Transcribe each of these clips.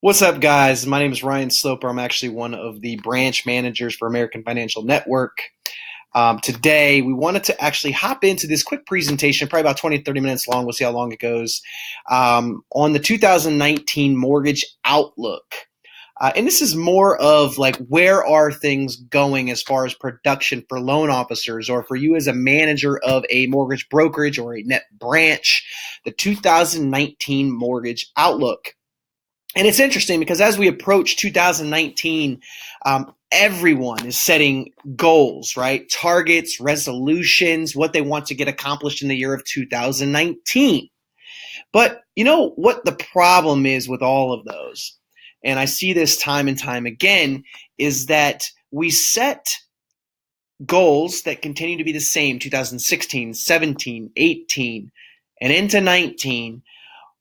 What's up, guys? My name is Ryan Sloper. I'm actually one of the branch managers for American Financial Network. Today, we wanted to actually hop into this quick presentation, probably about 20 to 30 minutes long. We'll see how long it goes, on the 2019 mortgage outlook. And this is more of like, where are things going as far as production for loan officers or for you as a manager of a mortgage brokerage or a net branch, the 2019 mortgage outlook. And it's interesting because as we approach 2019, everyone is setting goals, right? Targets, resolutions, what they want to get accomplished in the year of 2019. But you know what the problem is with all of those? And I see this time and time again, is that we set goals that continue to be the same, 2016, 17, 18, and into 19.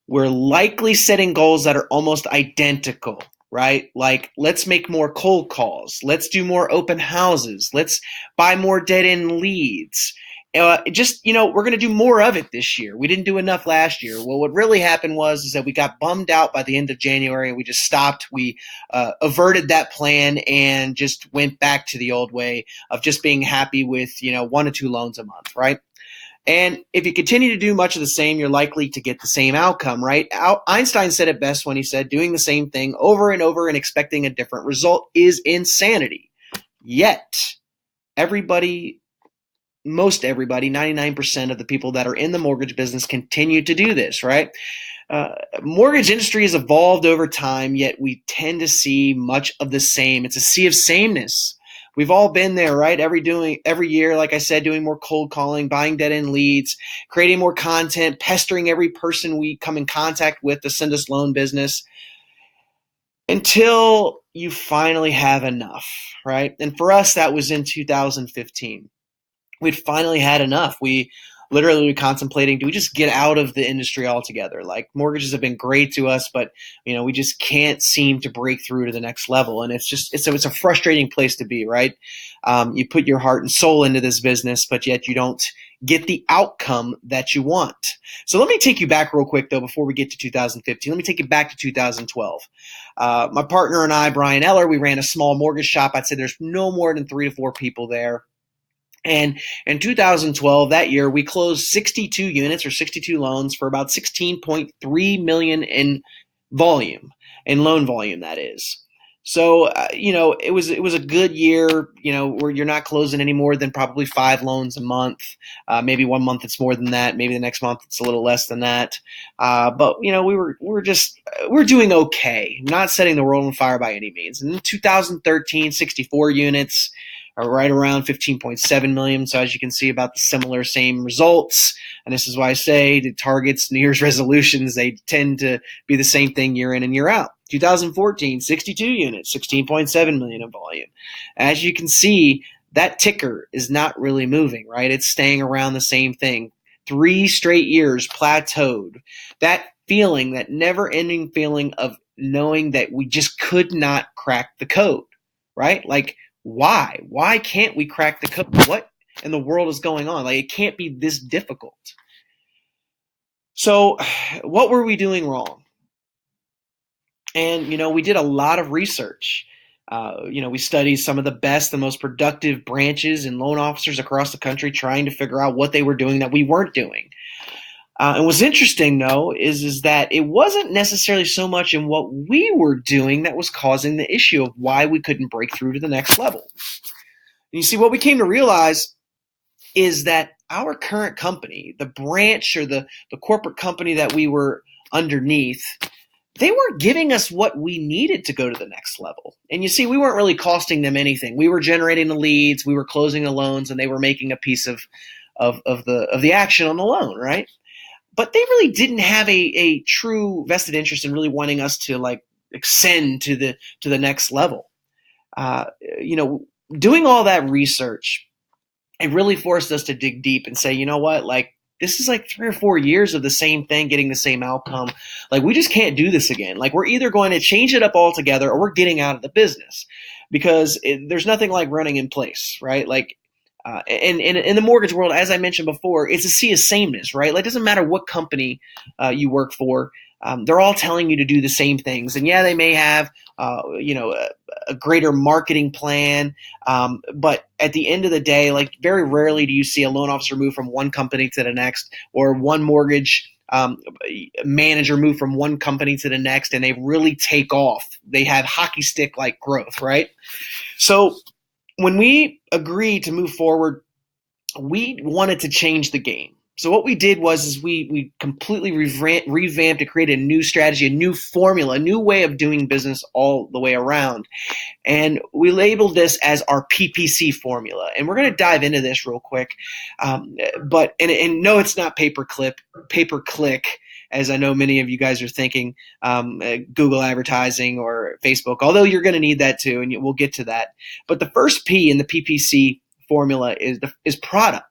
We're likely setting goals that are almost identical, right? Like, let's make more cold calls. Let's do more open houses. Let's buy more dead-end leads. We're going to do more of it this year. We didn't do enough last year. Well, what really happened is that we got bummed out by the end of January and we just stopped. We averted that plan and just went back to the old way of just being happy with, 1 to 2 loans a month, right? And if you continue to do much of the same, you're likely to get the same outcome, right? Einstein said it best when he said, doing the same thing over and over and expecting a different result is insanity. Yet, most everybody, 99% of the people that are in the mortgage business continue to do this, right? Mortgage industry has evolved over time, yet we tend to see much of the same. It's a sea of sameness. We've all been there, right? Every year, like I said, doing more cold calling, buying dead-end leads, creating more content, pestering every person we come in contact with to send us loan business until you finally have enough, right? And for us, that was in 2015. We'd finally had enough. We literally were contemplating, do we just get out of the industry altogether? Like, mortgages have been great to us, but we just can't seem to break through to the next level. And it's a frustrating place to be, right? You put your heart and soul into this business, but yet you don't get the outcome that you want. So let me take you back real quick, though, before we get to 2015. Let me take you back to 2012. My partner and I, Brian Eller, we ran a small mortgage shop. I'd say there's no more than 3 to 4 people there. And in 2012, that year, we closed 62 units or 62 loans for about $16.3 million in volume, in loan volume, that is. So, it was a good year, where you're not closing any more than probably 5 loans a month. Maybe one month it's more than that. Maybe the next month it's a little less than that. But we're doing okay. Not setting the world on fire by any means. And in 2013, 64 units. Are right around 15.7 million. So as you can see, about the same results. And this is why I say the targets, New Year's resolutions, they tend to be the same thing year in and year out. 2014, 62 units, 16.7 million in volume. As you can see, that ticker is not really moving, right? It's staying around the same thing. 3 straight years plateaued. That feeling, that never-ending feeling of knowing that we just could not crack the code, right? Like, why? Why can't we crack the code? What in the world is going on? Like, it can't be this difficult. So what were we doing wrong? And, we did a lot of research. We studied some of the best, the most productive branches and loan officers across the country trying to figure out what they were doing that we weren't doing. And what's interesting, though, is that it wasn't necessarily so much in what we were doing that was causing the issue of why we couldn't break through to the next level. And you see, what we came to realize is that our current company, the branch or the corporate company that we were underneath, they weren't giving us what we needed to go to the next level. And you see, we weren't really costing them anything. We were generating the leads, we were closing the loans, and they were making a piece of the action on the loan, right? But they really didn't have a true vested interest in really wanting us to ascend to the next level. Doing all that research, it really forced us to dig deep and say, you know what, this is 3 or 4 years of the same thing, getting the same outcome. We just can't do this again. We're either going to change it up altogether or we're getting out of the business, because there's nothing like running in place, right? And in the mortgage world, as I mentioned before, it's a sea of sameness, right? It doesn't matter what company you work for. They're all telling you to do the same things. And yeah, they may have, a greater marketing plan. But at the end of the day, like very rarely do you see a loan officer move from one company to the next, or one mortgage manager move from one company to the next, and they really take off. They have hockey stick like growth, right? So when we agreed to move forward, we wanted to change the game. So what we did was we completely revamped to create a new strategy, a new formula, a new way of doing business all the way around. And we labeled this as our PPC formula. And we're going to dive into this real quick. But no, it's not pay per click, as I know many of you guys are thinking, Google advertising or Facebook, although you're going to need that too, and we'll get to that. But the first P in the PPC formula is product.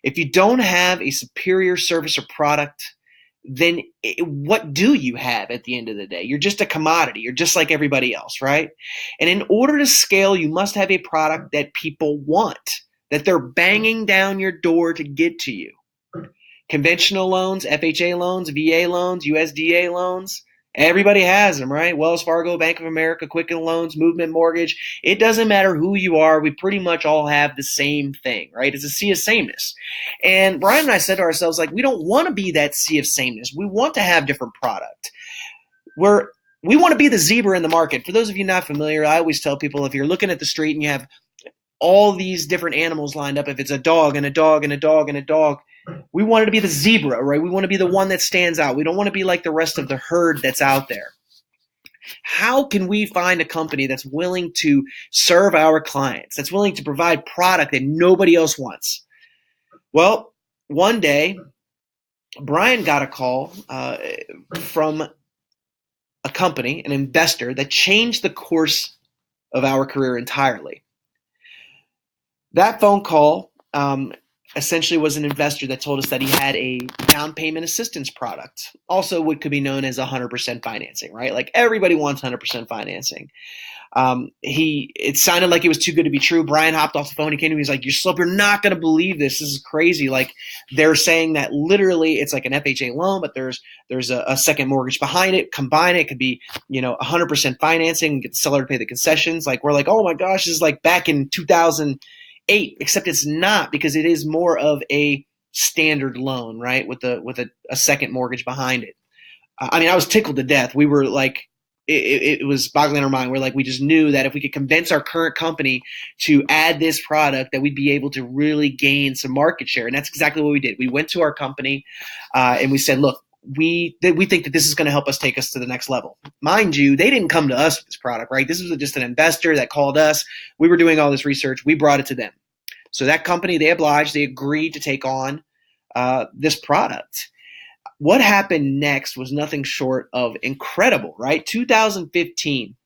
If you don't have a superior service or product, then what do you have at the end of the day? You're just a commodity. You're just like everybody else, right? And in order to scale, you must have a product that people want, that they're banging down your door to get to you. Conventional loans, FHA loans, VA loans, USDA loans, everybody has them, right? Wells Fargo, Bank of America, Quicken Loans, Movement Mortgage. It doesn't matter who you are. We pretty much all have the same thing, right? It's a sea of sameness. And Brian and I said to ourselves, like, we don't want to be that sea of sameness. We want to have different product. We want to be the zebra in the market. For those of you not familiar, I always tell people, if you're looking at the street and you have all these different animals lined up, if it's a dog and a dog and a dog and a dog, we want to be the zebra, right? We want to be the one that stands out. We don't want to be like the rest of the herd that's out there. How can we find a company that's willing to serve our clients, that's willing to provide product that nobody else wants? Well, one day, Brian got a call from a company, an investor, that changed the course of our career entirely. That phone call essentially was an investor that told us that he had a down payment assistance product, also what could be known as 100% financing, right? Like everybody wants 100% financing. It sounded like it was too good to be true. Brian hopped off the phone. He came to me. He's like, you're not going to believe this. This is crazy. Like they're saying that literally it's like an FHA loan, but there's a second mortgage behind it. Combine it could be, 100% financing, get the seller to pay the concessions. Like we're like, oh my gosh, this is like back in 2008, except it's not, because it is more of a standard loan, right? With a second mortgage behind it. I mean, I was tickled to death. We were like, it was boggling our mind. We're like, we just knew that if we could convince our current company to add this product, that we'd be able to really gain some market share. And that's exactly what we did. We went to our company and we said, look, we think that this is going to help us take us to the next level. Mind you, they didn't come to us with this product, right? This was just an investor that called us. We were doing all this research. We brought it to them. So that company, they agreed to take on this product. What happened next was nothing short of incredible, right? 2015,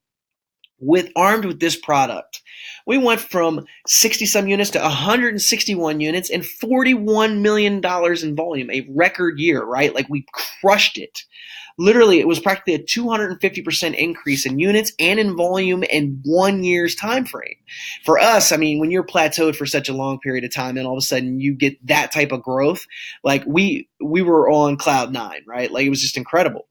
armed with this product, we went from 60-some units to 161 units and $41 million in volume, a record year, right? Like we crushed it. Literally, it was practically a 250% increase in units and in volume in 1 year's time frame. For us, I mean, when you're plateaued for such a long period of time and all of a sudden you get that type of growth, like we were on cloud nine, right? Like it was just incredible.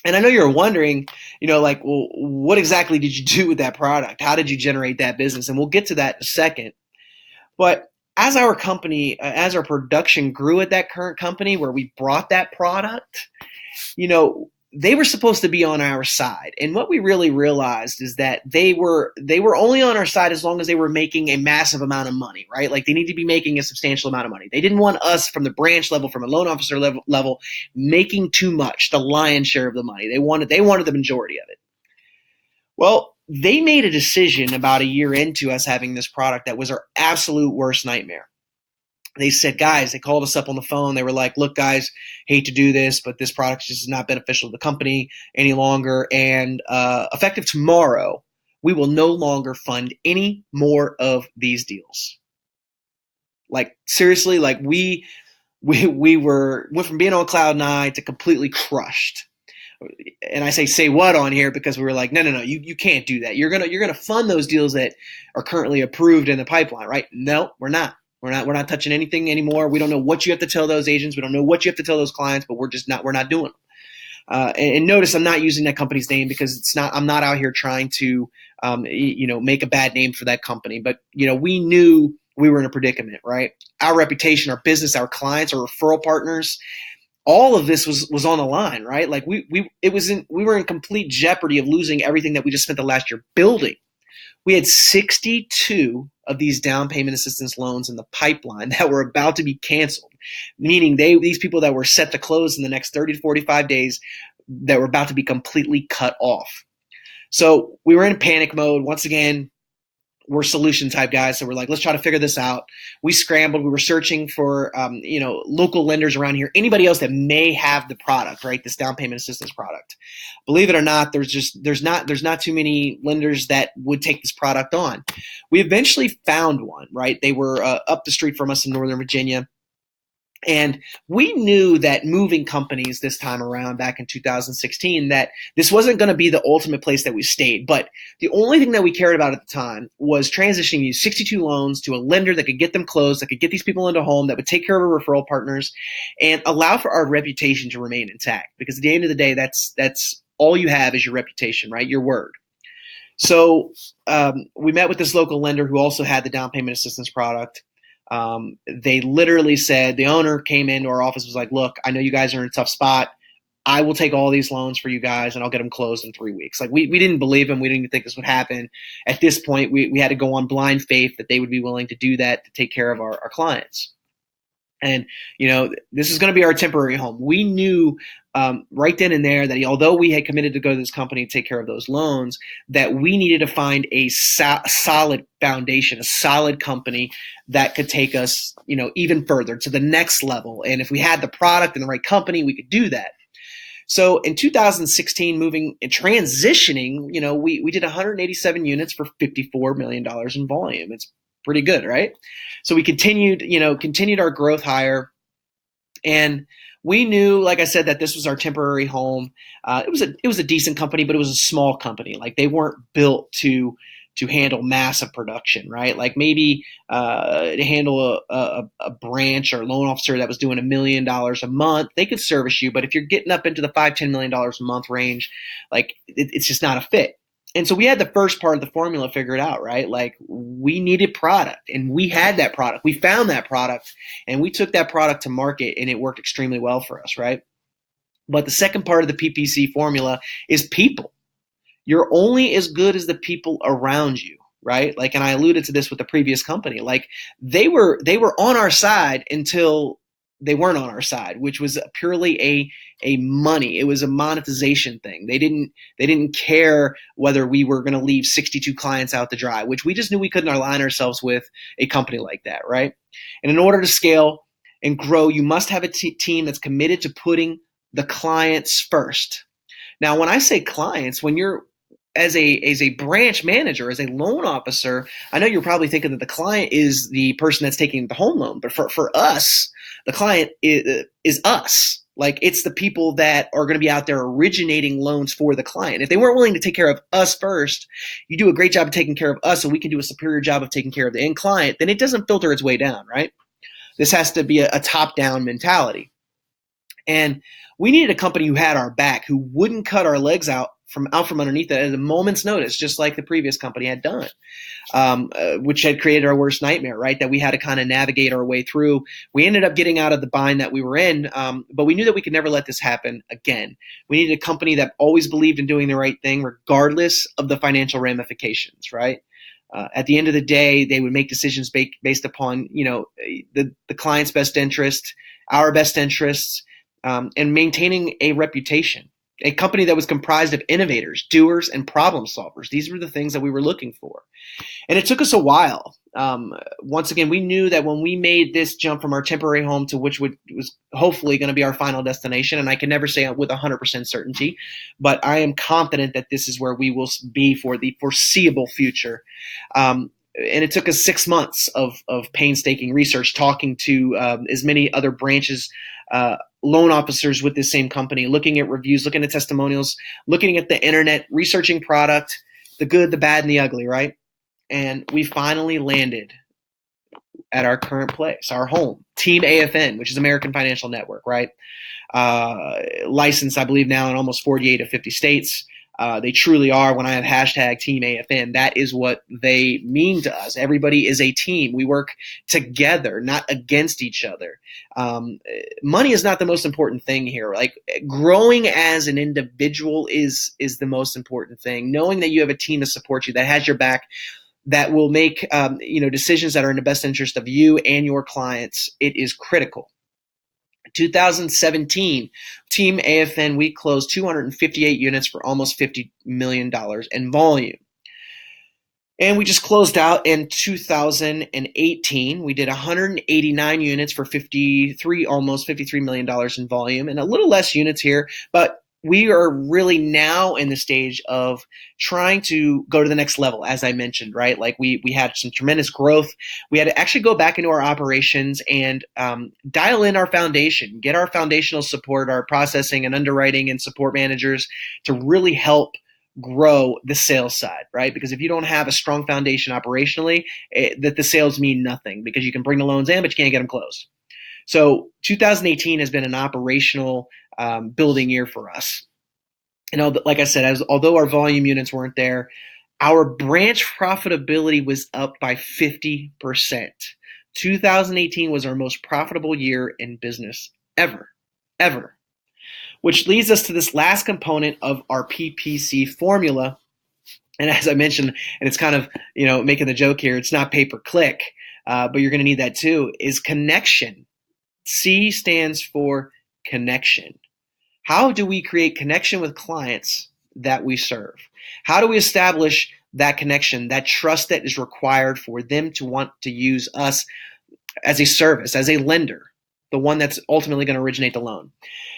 And I know you're wondering, like, well, what exactly did you do with that product? How did you generate that business? And we'll get to that in a second. But as our company, as our production grew at that current company where we brought that product, they were supposed to be on our side. And what we really realized is that they were only on our side as long as they were making a massive amount of money, right? Like they need to be making a substantial amount of money. They didn't want us from the branch level, from a loan officer level, making too much, the lion's share of the money. They wanted the majority of it. Well, they made a decision about a year into us having this product that was our absolute worst nightmare. They said, guys, they called us up on the phone. They were like, look, guys, hate to do this, but this product just is not beneficial to the company any longer. And effective tomorrow, we will no longer fund any more of these deals. Like, seriously, like we went from being on cloud nine to completely crushed. And I say what on here because we were like, no, you can't do that. You're gonna fund those deals that are currently approved in the pipeline, right? No, we're not. We're not touching anything anymore. We don't know what you have to tell those agents. We don't know what you have to tell those clients, but we're not doing them. And notice I'm not using that company's name because I'm not out here trying to, make a bad name for that company. But, we knew we were in a predicament, right? Our reputation, our business, our clients, our referral partners, all of this was on the line, right? Like we were in complete jeopardy of losing everything that we just spent the last year building. We had 62 of these down payment assistance loans in the pipeline that were about to be canceled, meaning these people that were set to close in the next 30 to 45 days that were about to be completely cut off. So we were in panic mode. Once again, we're solution type guys. So we're like, let's try to figure this out. We scrambled. We were searching for, local lenders around here, anybody else that may have the product, right? This down payment assistance product. Believe it or not, there's not too many lenders that would take this product on. We eventually found one, right? They were up the street from us in Northern Virginia. And we knew that moving companies this time around back in 2016, that this wasn't going to be the ultimate place that we stayed. But the only thing that we cared about at the time was transitioning these 62 loans to a lender that could get them closed, that could get these people into a home, that would take care of our referral partners and allow for our reputation to remain intact. Because at the end of the day, that's all you have is your reputation, right? Your word. So we met with this local lender who also had the down payment assistance product. They literally said, the owner came into our office, was like, look, I know you guys are in a tough spot. I will take all these loans for you guys and I'll get them closed in 3 weeks. Like we didn't believe him. We didn't even think this would happen. At this point, we had to go on blind faith that they would be willing to do that to take care of our clients. And, this is going to be our temporary home. We knew right then and there that although we had committed to go to this company and take care of those loans, that we needed to find a solid foundation, a solid company that could take us, even further to the next level. And if we had the product and the right company, we could do that. So in 2016, moving and transitioning, we did 187 units for $54 million in volume. It's pretty good, right? So we continued our growth higher. And we knew, like I said, that this was our temporary home. It was a decent company, but it was a small company. Like they weren't built to handle massive production, right? Like maybe to handle a branch or loan officer that was doing $1 million a month, they could service you. But if you're getting up into the $5-10 million a month range, like it's just not a fit. And so we had the first part of the formula figured out, right? Like we needed product and we had that product. We found that product and we took that product to market and it worked extremely well for us, right? But the second part of the PPC formula is people. You're only as good as the people around you, right? Like, and I alluded to this with the previous company. Like they were on our side until they weren't on our side, which was purely a money. It was a monetization thing. They didn't care whether we were going to leave 62 clients out to dry, which we just knew we couldn't align ourselves with a company like that, right? And in order to scale and grow, you must have a team that's committed to putting the clients first. Now, when I say clients, when you're as a branch manager, as a loan officer, I know you're probably thinking that the client is the person that's taking the home loan, but for us, the client is us. Like it's the people that are going to be out there originating loans for the client. If they weren't willing to take care of us first, you do a great job of taking care of us so we can do a superior job of taking care of the end client, then it doesn't filter its way down, right? This has to be a top-down mentality. And we needed a company who had our back, who wouldn't cut our legs out from underneath it at a moment's notice, just like the previous company had done, which had created our worst nightmare, right? That we had to kind of navigate our way through. We ended up getting out of the bind that we were in, but we knew that we could never let this happen again. We needed a company that always believed in doing the right thing, regardless of the financial ramifications, right? At the end of the day, they would make decisions based upon, the client's best interest, our best interests, and maintaining a reputation. A company that was comprised of innovators, doers, and problem solvers. These were the things that we were looking for. And it took us a while. Once again, we knew that when we made this jump from our temporary home to which was hopefully going to be our final destination, and I can never say with 100% certainty, but I am confident that this is where we will be for the foreseeable future. And it took us 6 months of painstaking research, talking to as many other branches, loan officers with this same company, looking at reviews, looking at testimonials, looking at the internet, researching product, the good, the bad, and the ugly, right? And we finally landed at our current place, our home. Team AFN, which is American Financial Network, right? Licensed, I believe, now in almost 48 of 50 states. They truly are. When I have hashtag Team AFN, that is what they mean to us. Everybody is a team. We work together, not against each other. Money is not the most important thing here. Like, growing as an individual is the most important thing. Knowing that you have a team to support you, that has your back, that will make decisions that are in the best interest of you and your clients, it is critical. 2017, Team AFN, we closed 258 units for almost $50 million in volume. And we just closed out in 2018. We did 189 units for almost $53 million in volume, and a little less units here, but we are really now in the stage of trying to go to the next level, as I mentioned, right? Like, we had some tremendous growth. We had to actually go back into our operations and dial in our foundation, get our foundational support, our processing and underwriting and support managers to really help grow the sales side, right? Because if you don't have a strong foundation operationally, that the sales mean nothing, because you can bring the loans in, but you can't get them closed. So 2018 has been an operational building year for us. And like I said, although our volume units weren't there, our branch profitability was up by 50%. 2018 was our most profitable year in business ever. Which leads us to this last component of our PPC formula. And as I mentioned, and it's kind of, making the joke here, it's not pay-per-click, but you're going to need that too, is connection. C stands for connection. How do we create connection with clients that we serve? How do we establish that connection, that trust that is required for them to want to use us as a service, as a lender, the one that's ultimately going to originate the loan?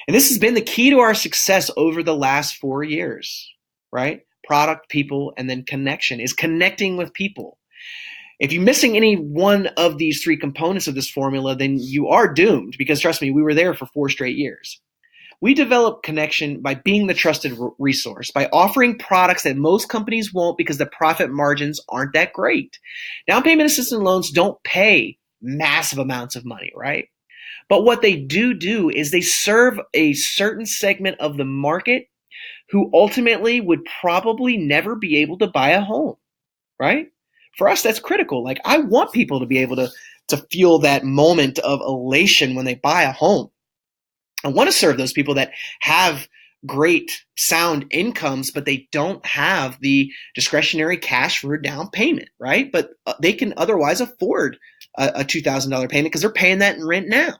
And this has been the key to our success over the last 4 years, right? Product, people, and then connection is connecting with people. If you're missing any one of these three components of this formula, then you are doomed, because trust me, we were there for 4 straight years. We develop connection by being the trusted resource, by offering products that most companies won't because the profit margins aren't that great. Down payment assistance loans don't pay massive amounts of money, right? But what they do is they serve a certain segment of the market who ultimately would probably never be able to buy a home, right? For us, that's critical. Like, I want people to be able to feel that moment of elation when they buy a home. I want to serve those people that have great sound incomes, but they don't have the discretionary cash for a down payment, right? But they can otherwise afford a $2,000 payment because they're paying that in rent now.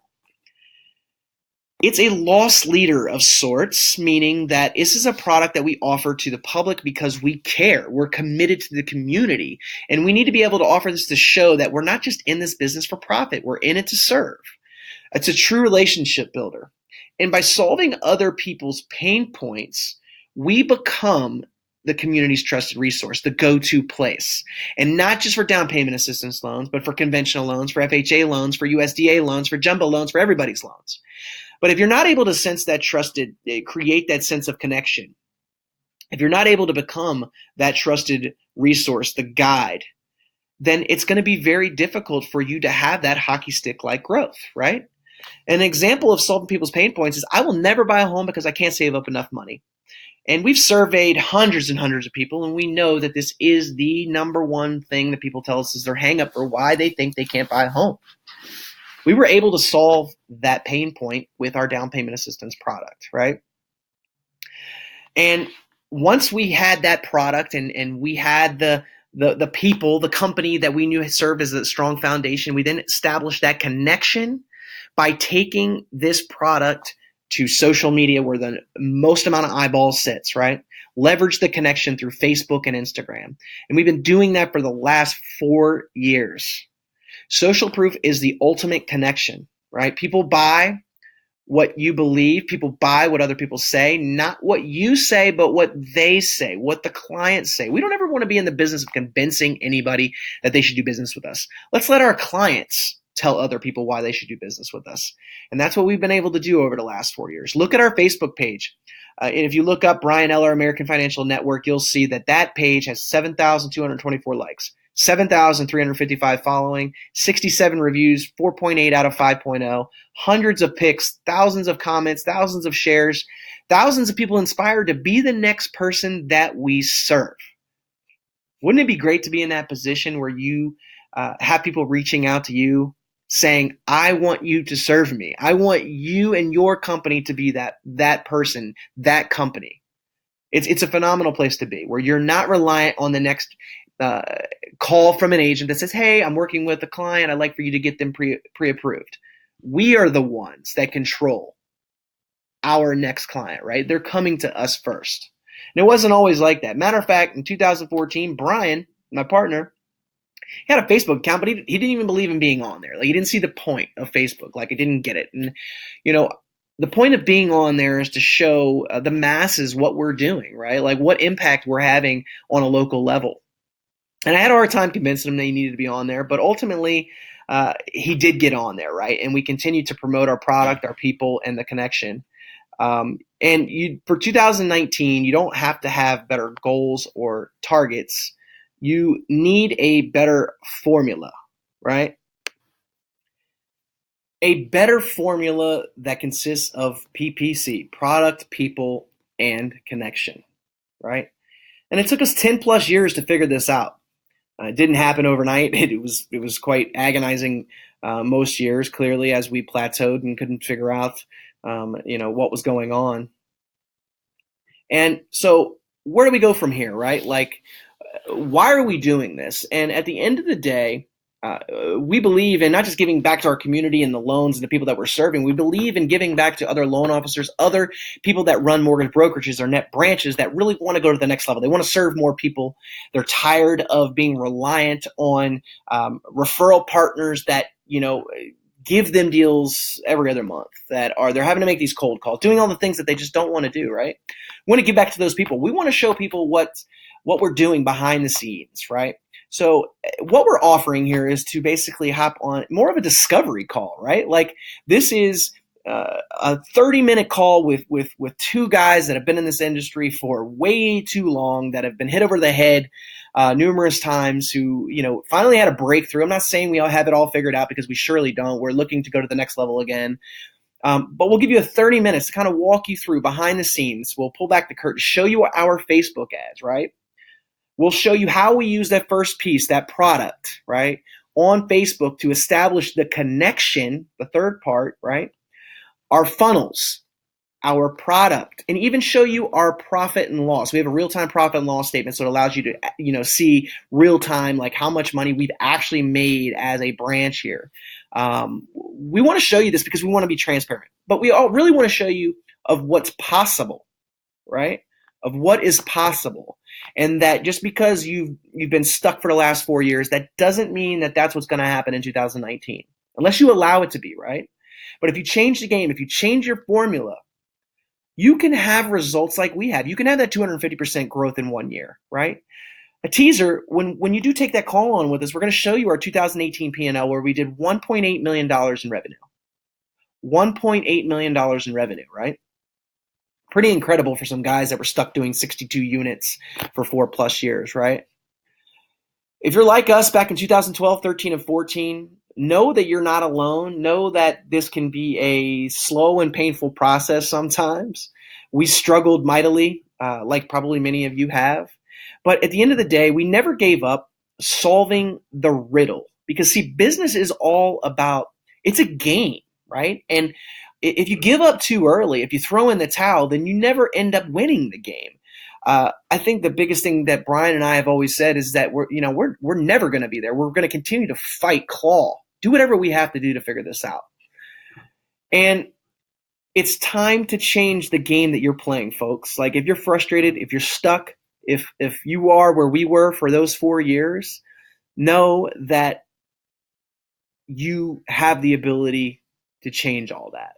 It's a loss leader of sorts, meaning that this is a product that we offer to the public because we care. We're committed to the community, and we need to be able to offer this to show that we're not just in this business for profit. We're in it to serve. It's a true relationship builder. And by solving other people's pain points, we become the community's trusted resource, the go-to place. And not just for down payment assistance loans, but for conventional loans, for FHA loans, for USDA loans, for jumbo loans, for everybody's loans. But if you're not able to sense that trusted, create that sense of connection, if you're not able to become that trusted resource, the guide, then it's going to be very difficult for you to have that hockey stick-like growth, right? An example of solving people's pain points is, I will never buy a home because I can't save up enough money. And we've surveyed hundreds and hundreds of people, and we know that this is the number one thing that people tell us is their hang up for why they think they can't buy a home. We were able to solve that pain point with our down payment assistance product, right? And once we had that product and we had the people, the company that we knew had served as a strong foundation, we then established that connection by taking this product to social media where the most amount of eyeballs sits, right? Leverage the connection through Facebook and Instagram. And we've been doing that for the last 4 years. Social proof is the ultimate connection, right? People buy what you believe. People buy what other people say, not what you say, but what they say, what the clients say. We don't ever want to be in the business of convincing anybody that they should do business with us. Let's let our clients tell other people why they should do business with us. And that's what we've been able to do over the last 4 years. Look at our Facebook page. And if you look up Brian Eller, American Financial Network, you'll see that page has 7,224 likes. 7,355 following, 67 reviews, 4.8 out of 5.0, hundreds of picks, thousands of comments, thousands of shares, thousands of people inspired to be the next person that we serve. Wouldn't it be great to be in that position where you have people reaching out to you saying, I want you to serve me. I want you and your company to be that person, that company. It's a phenomenal place to be, where you're not reliant on the next call from an agent that says, hey, I'm working with a client. I'd like for you to get them pre-approved. We are the ones that control our next client, right? They're coming to us first. And it wasn't always like that. Matter of fact, in 2014, Brian, my partner, he had a Facebook account, but he didn't even believe in being on there. Like, he didn't see the point of Facebook. Like, he didn't get it. And, the point of being on there is to show the masses what we're doing, right? Like, what impact we're having on a local level. And I had a hard time convincing him that he needed to be on there, but ultimately he did get on there, right? And we continued to promote our product, our people, and the connection. For 2019, you don't have to have better goals or targets. You need a better formula, right? A better formula that consists of PPC, product, people, and connection, right? And it took us 10 plus years to figure this out. It didn't happen overnight. It was quite agonizing most years, clearly, as we plateaued and couldn't figure out what was going on. And so where do we go from here, right? Like, why are we doing this? And at the end of the day, we believe in not just giving back to our community and the loans and the people that we're serving. We believe in giving back to other loan officers, other people that run mortgage brokerages or net branches that really want to go to the next level. They want to serve more people. They're tired of being reliant on referral partners that, give them deals every other month, they're having to make these cold calls, doing all the things that they just don't want to do, right? We want to give back to those people. We want to show people what we're doing behind the scenes, right? So what we're offering here is to basically hop on more of a discovery call, right? Like, this is a 30-minute call with two guys that have been in this industry for way too long, that have been hit over the head numerous times, who, finally had a breakthrough. I'm not saying we all have it all figured out, because we surely don't. We're looking to go to the next level again. But we'll give you 30 minutes to kind of walk you through behind the scenes. We'll pull back the curtain, show you our Facebook ads, right? We'll show you how we use that first piece, that product, right, on Facebook to establish the connection, the third part, right? Our funnels, our product, and even show you our profit and loss. We have a real-time profit and loss statement, so it allows you to, see real-time, like, how much money we've actually made as a branch here. We want to show you this because we want to be transparent, but we all really want to show you of what's possible, right? Of what is possible. And that just because you've been stuck for the last 4 years, that doesn't mean that that's what's going to happen in 2019, unless you allow it to be, right? But if you change the game, if you change your formula, you can have results like we have. You can have that 250% growth in 1 year, right? A teaser, when you do take that call on with us, we're going to show you our 2018 P&L, where we did $1.8 million in revenue. $1.8 million in revenue, right? Pretty incredible for some guys that were stuck doing 62 units for 4+ years, right? If you're like us back in 2012, 13, and 14, know that you're not alone. Know that this can be a slow and painful process sometimes. We struggled mightily, like probably many of you have. But at the end of the day, we never gave up solving the riddle. Because, see, business is all about, it's a game, right? And if you give up too early, if you throw in the towel, then you never end up winning the game. I think the biggest thing that Brian and I have always said is that we're never going to be there. We're going to continue to fight, claw, do whatever we have to do to figure this out. And it's time to change the game that you're playing, folks. Like, if you're frustrated, if you're stuck, if you are where we were for those 4 years, know that you have the ability to change all that.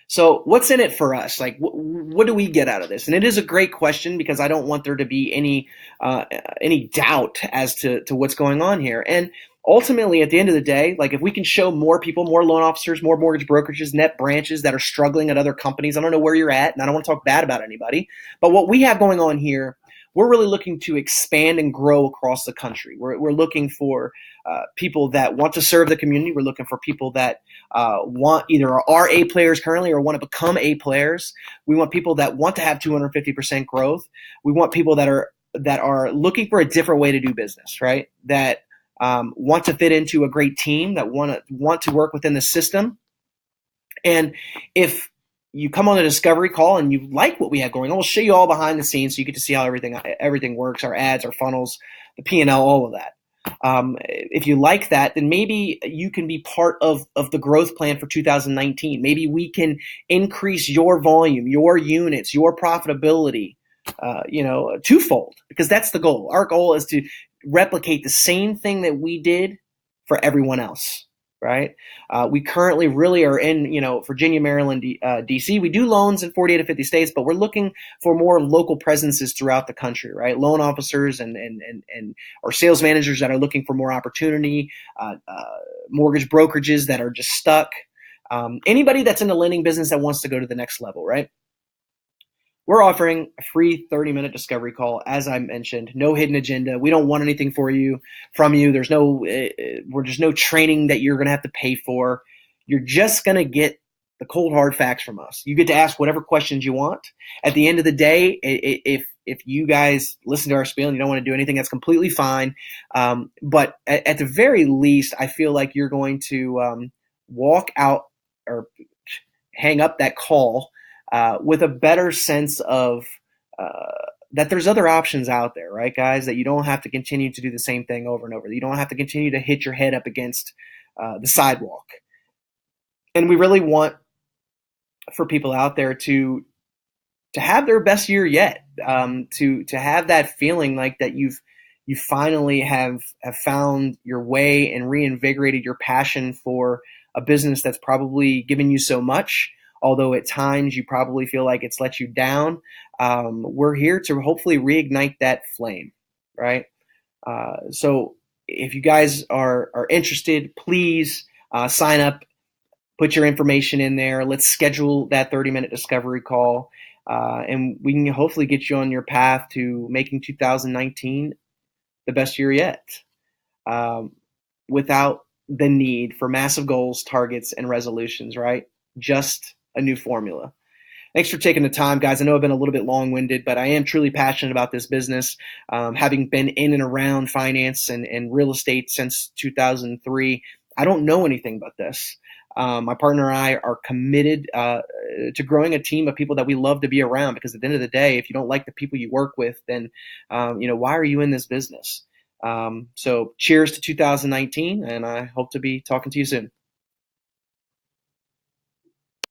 So what's in it for us? Like, what do we get out of this? And it is a great question, because I don't want there to be any doubt as to what's going on here. And ultimately, at the end of the day, like, if we can show more people, more loan officers, more mortgage brokerages, net branches that are struggling at other companies, I don't know where you're at, and I don't want to talk bad about anybody, but what we have going on here, we're really looking to expand and grow across the country. We're looking for people that want to serve the community. We're looking for people that want either are A players currently or want to become A players. We want people that want to have 250% growth. We want people that are looking for a different way to do business, right? That want to fit into a great team, that want to work within the system. And if you come on a discovery call and you like what we have going on, we'll show you all behind the scenes so you get to see how everything works, our ads, our funnels, the P&L, all of that. If you like that, then maybe you can be part of the growth plan for 2019. Maybe we can increase your volume, your units, your profitability, twofold, because that's the goal. Our goal is to replicate the same thing that we did for everyone else. Right. We currently really are in, Virginia, Maryland, DC. We do loans in 48 to 50 states, but we're looking for more local presences throughout the country, right? Loan officers and or sales managers that are looking for more opportunity, mortgage brokerages that are just stuck. Anybody that's in the lending business that wants to go to the next level, right? We're offering a free 30-minute discovery call, as I mentioned. No hidden agenda. We don't want anything from you. There's no training that you're going to have to pay for. You're just going to get the cold hard facts from us. You get to ask whatever questions you want. At the end of the day, if you guys listen to our spiel and you don't want to do anything, that's completely fine. But at the very least, I feel like you're going to walk out or hang up that call with a better sense of that there's other options out there, right, guys? That you don't have to continue to do the same thing over and over. You don't have to continue to hit your head up against the sidewalk. And we really want for people out there to have their best year yet, to have that feeling like that you finally have found your way and reinvigorated your passion for a business that's probably given you so much. Although at times you probably feel like it's let you down, we're here to hopefully reignite that flame, right? So if you guys are interested, please sign up, put your information in there. Let's schedule that 30-minute discovery call, and we can hopefully get you on your path to making 2019 the best year yet, without the need for massive goals, targets, and resolutions, right? Just a new formula. Thanks for taking the time, guys. I know I've been a little bit long-winded, but I am truly passionate about this business. Having been in and around finance and real estate since 2003, I don't know anything but this. My partner and I are committed to growing a team of people that we love to be around, because at the end of the day, if you don't like the people you work with, then why are you in this business? So cheers to 2019, and I hope to be talking to you soon.